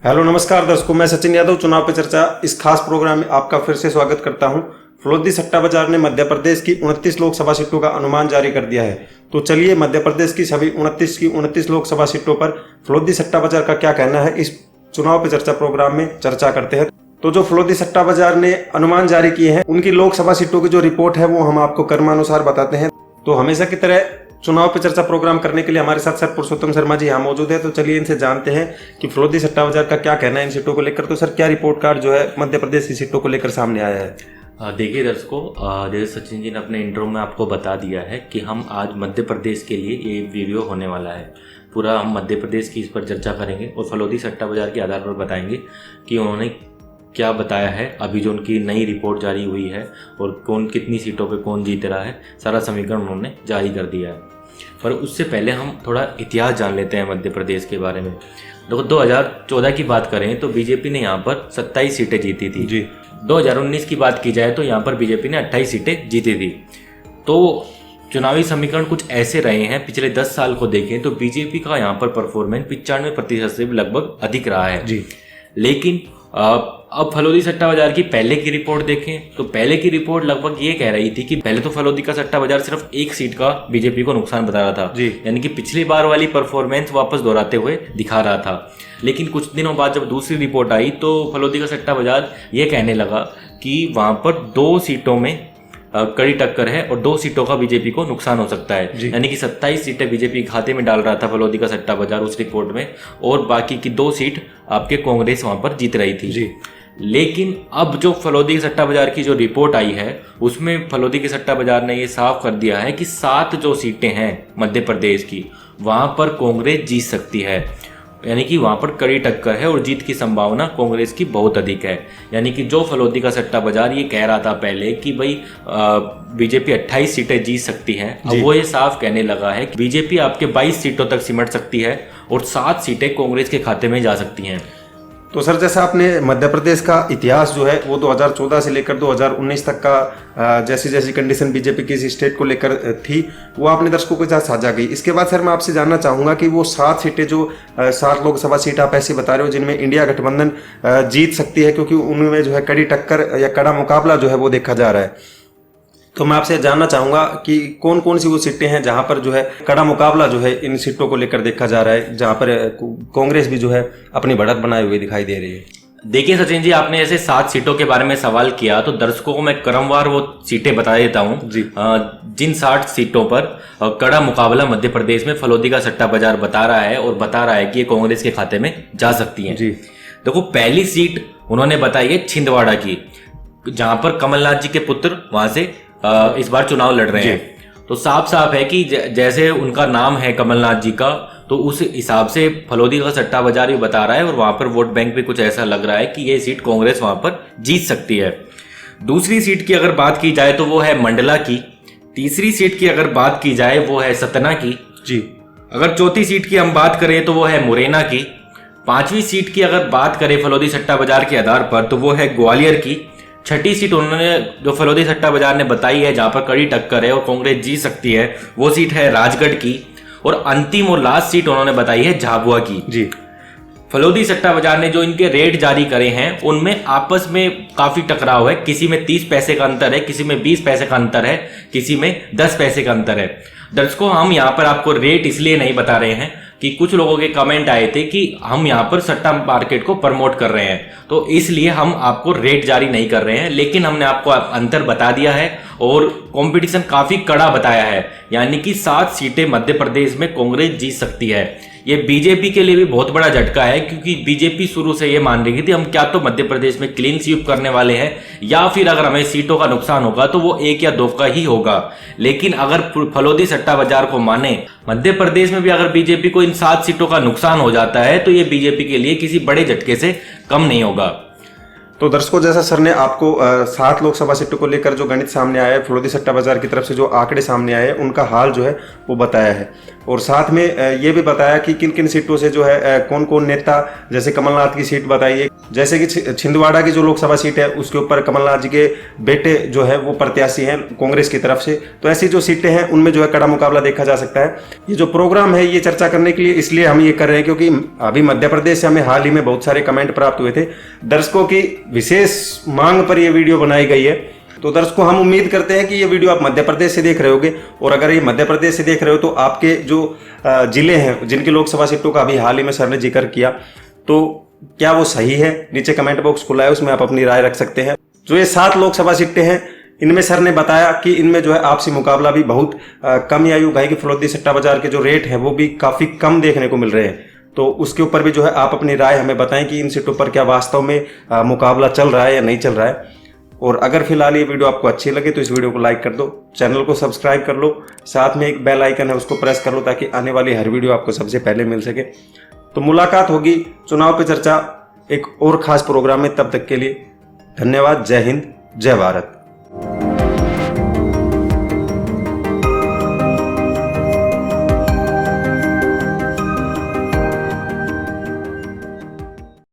Hello नमस्कार दर्शकों, मैं सचिन यादव चुनाव पे चर्चा इस खास प्रोग्राम में आपका फिर से स्वागत करता हूं। फलोदी सट्टा बाजार ने मध्य प्रदेश की 29 लोकसभा सीटों का अनुमान जारी कर दिया है। तो चलिए मध्य प्रदेश की सभी 29 लोकसभा सीटों पर फलोदी सट्टा बाजार का क्या कहना है, इस चुनाव पे चर्चा प्रोग्राम में चर्चा करते हैं। तो जो फलोदी सट्टा बाजार ने अनुमान जारी किए हैं उनकी लोकसभा सीटों की जो रिपोर्ट है वो हम आपको क्रमानुसार बताते हैं। तो हमेशा की तरह चुनाव पे चर्चा प्रोग्राम करने के लिए हमारे साथ सर पुरुषोत्तम शर्मा जी यहाँ मौजूद है। तो चलिए इनसे जानते हैं कि फलोदी सट्टा बाजार का क्या कहना है इन सीटों को लेकर। तो सर क्या रिपोर्ट कार्ड जो है मध्य प्रदेश की सीटों को लेकर सामने आया है? देखिए दर्शकों, जैसे सचिन जी ने अपने इंट्रो में आपको बता दिया है कि हम आज मध्य प्रदेश के लिए ये वीडियो होने वाला है। पूरा हम मध्य प्रदेश की इस पर चर्चा करेंगे और फलोदी सट्टा बाजार के आधार पर बताएंगे कि उन्होंने क्या बताया है। अभी जो उनकी नई रिपोर्ट जारी हुई है और कौन कितनी सीटों पे कौन जीत रहा है, सारा समीकरण उन्होंने जारी कर दिया है। पर उससे पहले हम थोड़ा इतिहास जान लेते हैं मध्य प्रदेश के बारे में। देखो 2014 की बात करें तो बीजेपी ने यहाँ पर 27 सीटें जीती थी जी। 2019 की बात की जाए तो यहाँ पर बीजेपी ने 28 सीटें जीती थी। तो चुनावी समीकरण कुछ ऐसे रहे हैं, पिछले 10 साल को देखें तो बीजेपी का यहाँ पर परफॉर्मेंस 95% से भी लगभग अधिक रहा है जी। लेकिन अब फलोदी सट्टा बाजार की पहले की रिपोर्ट देखें तो पहले की रिपोर्ट लगभग ये कह रही थी कि पहले तो फलोदी का सट्टा बाजार सिर्फ एक सीट का बीजेपी को नुकसान बता रहा था, यानी कि पिछली बार वाली परफॉर्मेंस वापस दोहराते हुए दिखा रहा था। लेकिन कुछ दिनों बाद जब दूसरी रिपोर्ट आई तो फलोदी का सट्टा बाजार ये कहने लगा कि वहां पर 2 सीटों में कड़ी टक्कर है और 2 सीटों का बीजेपी को नुकसान हो सकता है। यानी कि 27 सीटें बीजेपी खाते में डाल रहा था फलोदी का सट्टा बाजार उस रिपोर्ट में, और बाकी की 2 सीट आपके कांग्रेस वहां पर जीत रही थी जी। लेकिन अब जो फलोदी के सट्टा बाजार की जो रिपोर्ट आई है उसमें फलोदी के सट्टा बाजार ने ये साफ कर दिया है कि 7 जो सीटें हैं मध्य प्रदेश की वहां पर कांग्रेस जीत सकती है। यानी कि वहां पर कड़ी टक्कर है और जीत की संभावना कांग्रेस की बहुत अधिक है। यानी कि जो फलोदी का सट्टा बाजार ये कह रहा था पहले कि भाई बीजेपी 28 सीटें जीत सकती है, अब वो ये साफ कहने लगा है कि बीजेपी आपके 22 सीटों तक सिमट सकती है और 7 सीटें कांग्रेस के खाते में जा सकती हैं। तो सर जैसा आपने मध्य प्रदेश का इतिहास जो है वो 2014 से लेकर 2019 तक का जैसी जैसी कंडीशन बीजेपी की इस स्टेट को लेकर थी वो आपने दर्शकों के साथ साझा की। इसके बाद सर मैं आपसे जानना चाहूँगा कि वो 7 सीटें जो 7 लोकसभा सीट आप ऐसी बता रहे हो जिनमें इंडिया गठबंधन जीत सकती है, क्योंकि उनमें जो है कड़ी टक्कर या कड़ा मुकाबला जो है वो देखा जा रहा है। तो मैं आपसे जानना चाहूंगा कि कौन कौन सी वो सीटें हैं जहां पर जो है कड़ा मुकाबला जो है इन सीटों को लेकर देखा जा रहा है, जहां पर कांग्रेस भी जो है अपनी बढ़त बनाए हुए दिखाई दे रही है। देखिए सचिन जी, आपने ऐसे 7 सीटों के बारे में सवाल किया तो दर्शकों को मैं क्रमवार वो सीटें बता देता हूँ जिन 60 सीटों पर कड़ा मुकाबला मध्य प्रदेश में फलोदी का सट्टा बाजार बता रहा है और बता रहा है कि ये कांग्रेस के खाते में जा सकती है। देखो पहली सीट उन्होंने बताई है छिंदवाड़ा की, जहां पर कमलनाथ जी के पुत्र वहां से इस बार चुनाव लड़ रहे हैं। तो साफ साफ है कि जैसे उनका नाम है कमलनाथ जी का, तो उस हिसाब से फलोदी का सट्टा बाजार भी बता रहा है और वहां पर वोट बैंक भी कुछ ऐसा लग रहा है कि ये सीट कांग्रेस वहां पर जीत सकती है। दूसरी सीट की अगर बात की जाए तो वो है मंडला की। तीसरी सीट की अगर बात की जाए वो है सतना की जी। अगर चौथी सीट की हम बात करें तो वो है मुरैना की। 5वीं सीट की अगर बात करें फलोदी सट्टा बाजार के आधार पर तो वो है ग्वालियर की। 6ठी सीट उन्होंने जो फलोदी सट्टा बाजार ने बताई है जहां पर कड़ी टक्कर है और कांग्रेस जीत सकती है, वो सीट है राजगढ़ की। और अंतिम और लास्ट सीट उन्होंने बताई है झाबुआ की जी। फलोदी सट्टा बाजार ने जो इनके रेट जारी करे हैं उनमें आपस में काफी टकराव है। किसी में 30 पैसे का अंतर है, किसी में 20 पैसे का अंतर है, किसी में 10 पैसे का अंतर है। दर्शकों हम यहाँ पर आपको रेट इसलिए नहीं बता रहे हैं कि कुछ लोगों के कमेंट आए थे कि हम यहाँ पर सट्टा मार्केट को प्रमोट कर रहे हैं, तो इसलिए हम आपको रेट जारी नहीं कर रहे हैं। लेकिन हमने आपको अंतर बता दिया है और कंपटीशन काफी कड़ा बताया है। यानी कि 7 सीटें मध्य प्रदेश में कांग्रेस जीत सकती है। ये बीजेपी के लिए भी बहुत बड़ा झटका है, क्योंकि बीजेपी शुरू से ये मान रही थी हम क्या तो मध्य प्रदेश में क्लीन स्वीप करने वाले हैं या फिर अगर हमें सीटों का नुकसान होगा तो वो 1 या 2 का ही होगा। लेकिन अगर फलोदी सट्टा बाजार को माने, मध्य प्रदेश में भी अगर बीजेपी को इन 7 सीटों का नुकसान हो जाता है तो ये बीजेपी के लिए किसी बड़े झटके से कम नहीं होगा। तो दर्शकों जैसा सर ने आपको 7 लोकसभा सीटों को लेकर जो गणित सामने आया है, फलोदी सट्टा बाजार की तरफ से जो आंकड़े सामने आए हैं उनका हाल जो है वो बताया है। और साथ में ये भी बताया कि किन किन सीटों से जो है कौन कौन नेता, जैसे कमलनाथ की सीट बताई है, जैसे कि छिंदवाड़ा की जो लोकसभा सीट है उसके ऊपर कमलनाथ जी के बेटे जो है वो प्रत्याशी हैं कांग्रेस की तरफ से। तो ऐसी जो सीटें हैं उनमें जो है कड़ा मुकाबला देखा जा सकता है। ये जो प्रोग्राम है ये चर्चा करने के लिए इसलिए हम ये कर रहे हैं क्योंकि अभी मध्य प्रदेश से हमें हाल ही में बहुत सारे कमेंट प्राप्त हुए थे। दर्शकों की विशेष मांग पर यह वीडियो बनाई गई है। तो दर्शकों, हम उम्मीद करते हैं कि ये वीडियो आप मध्य प्रदेश से देख रहे होगे, और अगर ये मध्य प्रदेश से देख रहे हो तो आपके जो जिले हैं जिनकी लोकसभा सीटों का अभी हाल ही में सर ने जिक्र किया, तो क्या वो सही है? नीचे कमेंट बॉक्स खुला है, उसमें आप अपनी राय रख सकते हैं। जो ये 7 लोकसभा सीटें हैं इनमें सर ने बताया कि इनमें जो है आपसी मुकाबला भी बहुत कम, या यूं कहें कि फलोदी सट्टा बाजार के जो रेट है वो भी काफी कम देखने को मिल रहे हैं। तो उसके ऊपर भी जो है आप अपनी राय हमें बताएं कि इन सीटों पर क्या वास्तव में मुकाबला चल रहा है या नहीं चल रहा है। और अगर फिलहाल ये वीडियो आपको अच्छी लगे तो इस वीडियो को लाइक कर दो, चैनल को सब्सक्राइब कर लो, साथ में एक बेल आइकन है उसको प्रेस कर लो ताकि आने वाली हर वीडियो आपको सबसे पहले मिल सके। तो मुलाकात होगी चुनाव पे चर्चा एक और खास प्रोग्राम में, तब तक के लिए धन्यवाद। जय हिंद, जय भारत।